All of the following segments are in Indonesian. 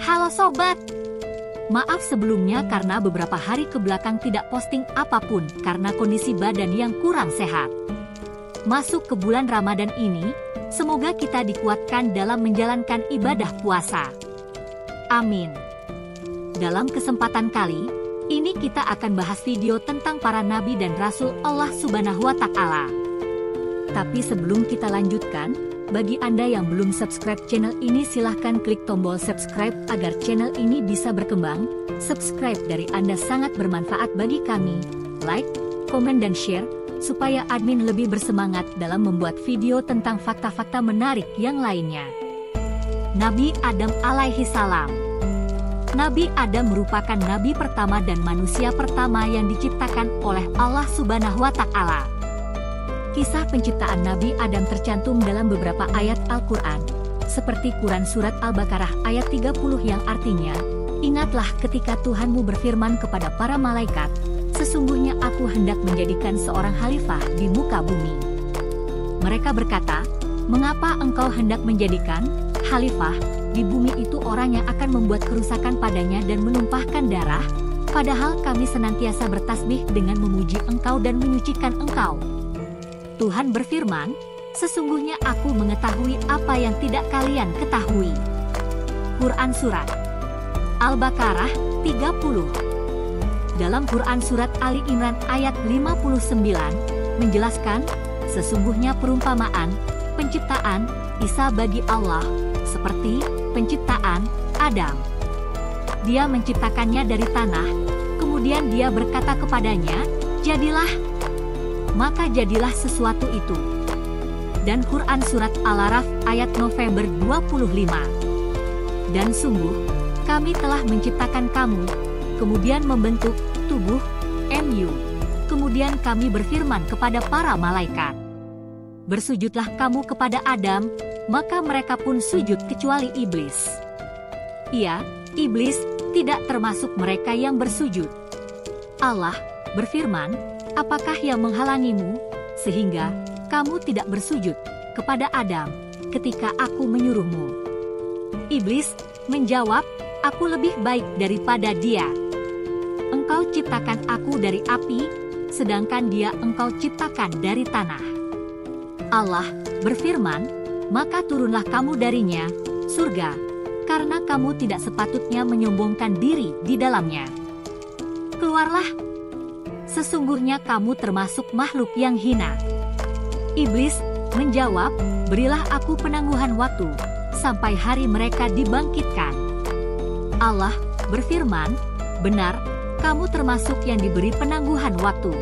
Halo sobat, maaf sebelumnya karena beberapa hari kebelakang tidak posting apapun karena kondisi badan yang kurang sehat. Masuk ke bulan Ramadan ini, semoga kita dikuatkan dalam menjalankan ibadah puasa. Amin. Dalam kesempatan kali ini kita akan bahas video tentang para nabi dan rasul Allah Subhanahu wa Ta'ala. Tapi sebelum kita lanjutkan, bagi Anda yang belum subscribe channel ini silahkan klik tombol subscribe agar channel ini bisa berkembang. Subscribe dari Anda sangat bermanfaat bagi kami. Like, komen dan share, supaya admin lebih bersemangat dalam membuat video tentang fakta-fakta menarik yang lainnya. Nabi Adam alaihi salam. Nabi Adam merupakan nabi pertama dan manusia pertama yang diciptakan oleh Allah Subhanahu wa Ta'ala. Kisah penciptaan Nabi Adam tercantum dalam beberapa ayat Al-Quran, seperti Quran Surat Al-Baqarah ayat 30 yang artinya, "Ingatlah ketika Tuhanmu berfirman kepada para malaikat, sesungguhnya aku hendak menjadikan seorang khalifah di muka bumi." Mereka berkata, "Mengapa engkau hendak menjadikan khalifah di bumi itu orang yang akan membuat kerusakan padanya dan menumpahkan darah, padahal kami senantiasa bertasbih dengan memuji engkau dan menyucikan engkau?" Tuhan berfirman, "Sesungguhnya aku mengetahui apa yang tidak kalian ketahui." Quran Surat Al-Baqarah 30. Dalam Quran Surat Ali Imran ayat 59, menjelaskan, sesungguhnya perumpamaan, penciptaan, Isa bagi Allah, seperti penciptaan Adam. Dia menciptakannya dari tanah, kemudian dia berkata kepadanya, "Jadilah," maka jadilah sesuatu itu. Dan Quran Surat Al-Araf ayat November 25. Dan sungguh, kami telah menciptakan kamu, kemudian membentuk tubuh, MU. Kemudian kami berfirman kepada para malaikat, "Bersujudlah kamu kepada Adam," maka mereka pun sujud kecuali iblis. Ia, iblis, tidak termasuk mereka yang bersujud. Allah berfirman, "Apakah yang menghalangimu, sehingga kamu tidak bersujud kepada Adam ketika aku menyuruhmu?" Iblis menjawab, "Aku lebih baik daripada dia. Engkau ciptakan aku dari api, sedangkan dia engkau ciptakan dari tanah." Allah berfirman, "Maka turunlah kamu darinya, surga, karena kamu tidak sepatutnya menyombongkan diri di dalamnya. Keluarlah, sesungguhnya kamu termasuk makhluk yang hina." Iblis menjawab, "Berilah aku penangguhan waktu, sampai hari mereka dibangkitkan." Allah berfirman, "Benar, kamu termasuk yang diberi penangguhan waktu."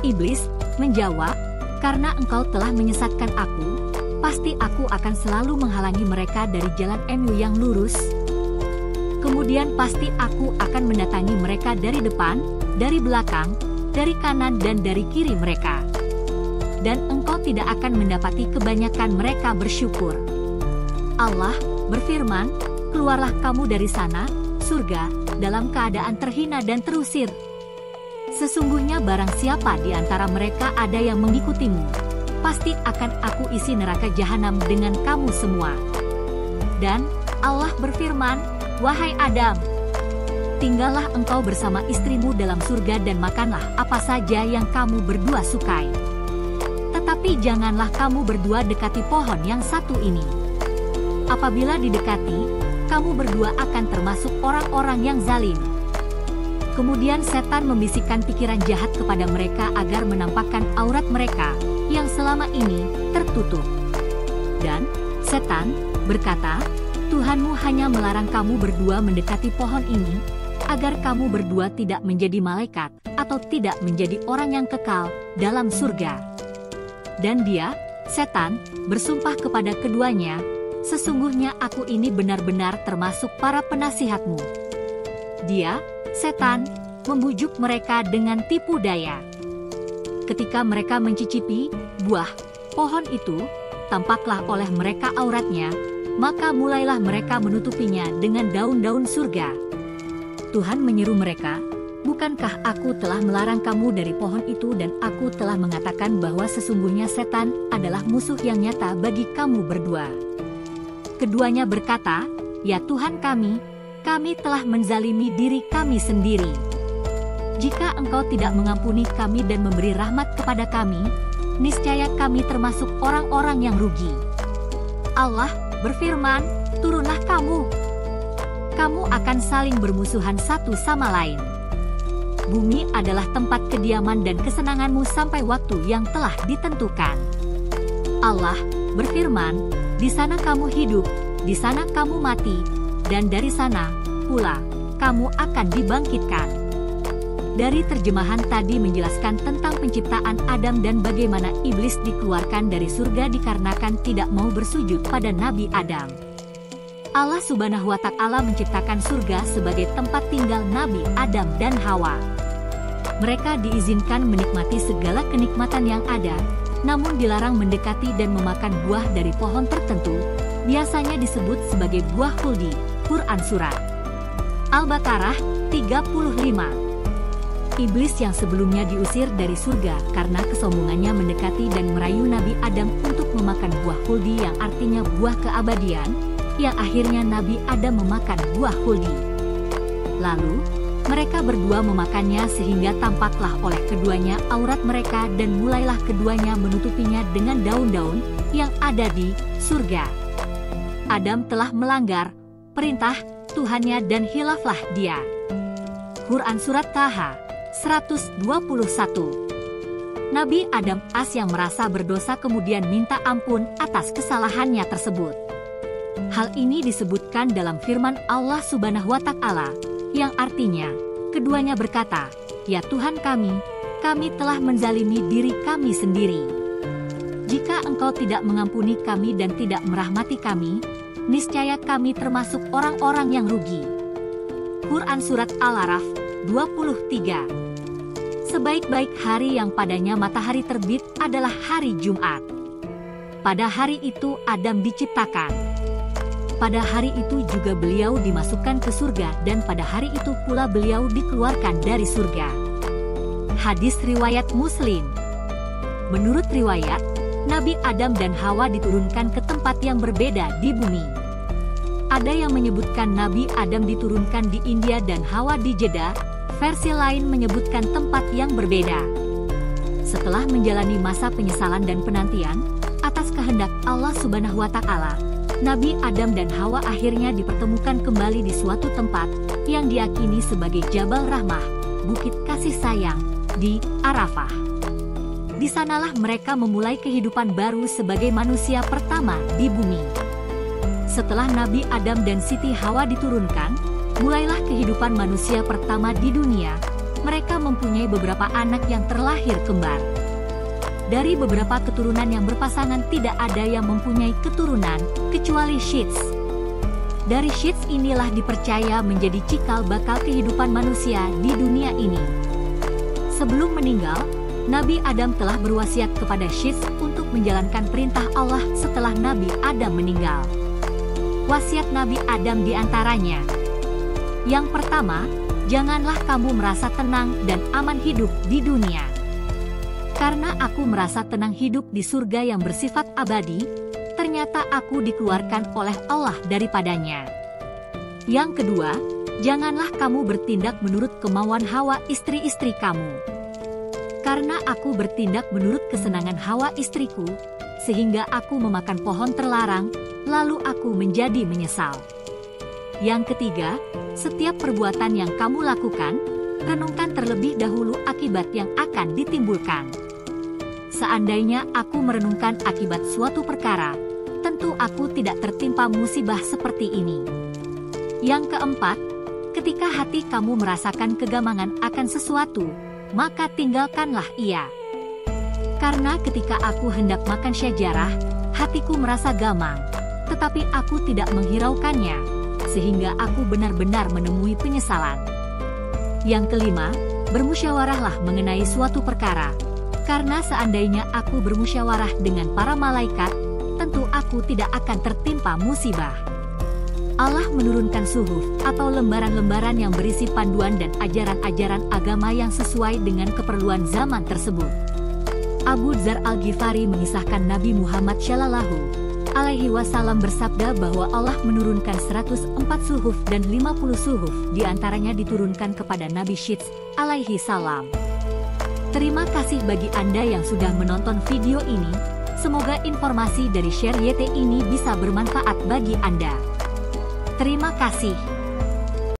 Iblis menjawab, "Karena engkau telah menyesatkan aku, pasti aku akan selalu menghalangi mereka dari jalan MU yang lurus. Kemudian pasti aku akan mendatangi mereka dari depan, dari belakang, dari kanan dan dari kiri mereka. Dan engkau tidak akan mendapati kebanyakan mereka bersyukur." Allah berfirman, "Keluarlah kamu dari sana, surga, dalam keadaan terhina dan terusir. Sesungguhnya barang siapa di antara mereka ada yang mengikutimu, pasti akan aku isi neraka jahanam dengan kamu semua." Dan Allah berfirman, "Wahai Adam, tinggallah engkau bersama istrimu dalam surga dan makanlah apa saja yang kamu berdua sukai. Tetapi janganlah kamu berdua dekati pohon yang satu ini. Apabila didekati, kamu berdua akan termasuk orang-orang yang zalim." Kemudian setan membisikkan pikiran jahat kepada mereka agar menampakkan aurat mereka yang selama ini tertutup. Dan setan berkata, "Tuhanmu hanya melarang kamu berdua mendekati pohon ini, agar kamu berdua tidak menjadi malaikat atau tidak menjadi orang yang kekal dalam surga." Dan dia, setan, bersumpah kepada keduanya, "Sesungguhnya aku ini benar-benar termasuk para penasihatmu." Dia, setan, membujuk mereka dengan tipu daya. Ketika mereka mencicipi buah pohon itu, tampaklah oleh mereka auratnya, maka mulailah mereka menutupinya dengan daun-daun surga. Tuhan menyeru mereka, "Bukankah aku telah melarang kamu dari pohon itu dan aku telah mengatakan bahwa sesungguhnya setan adalah musuh yang nyata bagi kamu berdua?" Keduanya berkata, "Ya Tuhan kami telah menzalimi diri kami sendiri. Jika Engkau tidak mengampuni kami dan memberi rahmat kepada kami, niscaya kami termasuk orang-orang yang rugi." Allah berfirman, "Turunlah kamu. Kamu akan saling bermusuhan satu sama lain. Bumi adalah tempat kediaman dan kesenanganmu sampai waktu yang telah ditentukan." Allah berfirman, "Di sana kamu hidup, di sana kamu mati, dan dari sana pula kamu akan dibangkitkan." Dari terjemahan tadi menjelaskan tentang penciptaan Adam dan bagaimana iblis dikeluarkan dari surga dikarenakan tidak mau bersujud pada Nabi Adam. Allah Subhanahu wa Ta'ala menciptakan surga sebagai tempat tinggal Nabi Adam dan Hawa. Mereka diizinkan menikmati segala kenikmatan yang ada, namun dilarang mendekati dan memakan buah dari pohon tertentu, biasanya disebut sebagai buah khuldi. Quran Surat Al-Baqarah 35. Iblis yang sebelumnya diusir dari surga karena kesombongannya mendekati dan merayu Nabi Adam untuk memakan buah khuldi yang artinya buah keabadian, yang akhirnya Nabi Adam memakan buah khuldi. Lalu, mereka berdua memakannya sehingga tampaklah oleh keduanya aurat mereka dan mulailah keduanya menutupinya dengan daun-daun yang ada di surga. Adam telah melanggar perintah Tuhannya dan hilaflah dia. Quran Surat Taha 121. Nabi Adam as yang merasa berdosa kemudian minta ampun atas kesalahannya tersebut. Hal ini disebutkan dalam firman Allah Subhanahu wa Ta'ala, yang artinya, keduanya berkata, "Ya Tuhan kami telah menzalimi diri kami sendiri. Jika Engkau tidak mengampuni kami dan tidak merahmati kami, niscaya kami termasuk orang-orang yang rugi." Quran Surat Al-Araf 23. Sebaik-baik hari yang padanya matahari terbit adalah hari Jumat. Pada hari itu Adam diciptakan. Pada hari itu juga beliau dimasukkan ke surga dan pada hari itu pula beliau dikeluarkan dari surga. Hadis riwayat Muslim. Menurut riwayat, Nabi Adam dan Hawa diturunkan ke tempat yang berbeda di bumi. Ada yang menyebutkan Nabi Adam diturunkan di India dan Hawa di Jeddah, versi lain menyebutkan tempat yang berbeda. Setelah menjalani masa penyesalan dan penantian, atas kehendak Allah Subhanahu wa Ta'ala, Nabi Adam dan Hawa akhirnya dipertemukan kembali di suatu tempat yang diyakini sebagai Jabal Rahmah, Bukit Kasih Sayang, di Arafah. Di sanalah mereka memulai kehidupan baru sebagai manusia pertama di bumi. Setelah Nabi Adam dan Siti Hawa diturunkan, mulailah kehidupan manusia pertama di dunia. Mereka mempunyai beberapa anak yang terlahir kembar. Dari beberapa keturunan yang berpasangan tidak ada yang mempunyai keturunan, kecuali Syits. Dari Syits inilah dipercaya menjadi cikal bakal kehidupan manusia di dunia ini. Sebelum meninggal, Nabi Adam telah berwasiat kepada Syits untuk menjalankan perintah Allah setelah Nabi Adam meninggal. Wasiat Nabi Adam diantaranya, yang pertama, janganlah kamu merasa tenang dan aman hidup di dunia. Karena aku merasa tenang hidup di surga yang bersifat abadi, ternyata aku dikeluarkan oleh Allah daripadanya. Yang kedua, janganlah kamu bertindak menurut kemauan Hawa istri-istri kamu. Karena aku bertindak menurut kesenangan Hawa istriku, sehingga aku memakan pohon terlarang, lalu aku menjadi menyesal. Yang ketiga, setiap perbuatan yang kamu lakukan, renungkan terlebih dahulu akibat yang akan ditimbulkan. Seandainya aku merenungkan akibat suatu perkara, tentu aku tidak tertimpa musibah seperti ini. Yang keempat, ketika hati kamu merasakan kegamangan akan sesuatu, maka tinggalkanlah ia. Karena ketika aku hendak makan syajarah, hatiku merasa gamang, tetapi aku tidak menghiraukannya, sehingga aku benar-benar menemui penyesalan. Yang kelima, bermusyawarahlah mengenai suatu perkara. Karena seandainya aku bermusyawarah dengan para malaikat, tentu aku tidak akan tertimpa musibah. Allah menurunkan suhuf atau lembaran-lembaran yang berisi panduan dan ajaran-ajaran agama yang sesuai dengan keperluan zaman tersebut. Abu Dzar Al-Ghifari mengisahkan Nabi Muhammad Shallallahu alaihi wasallam bersabda bahwa Allah menurunkan 104 suhuf dan 50 suhuf diantaranya diturunkan kepada Nabi Syeds alaihi salam. Terima kasih bagi Anda yang sudah menonton video ini. Semoga informasi dari Share YT ini bisa bermanfaat bagi Anda. Terima kasih.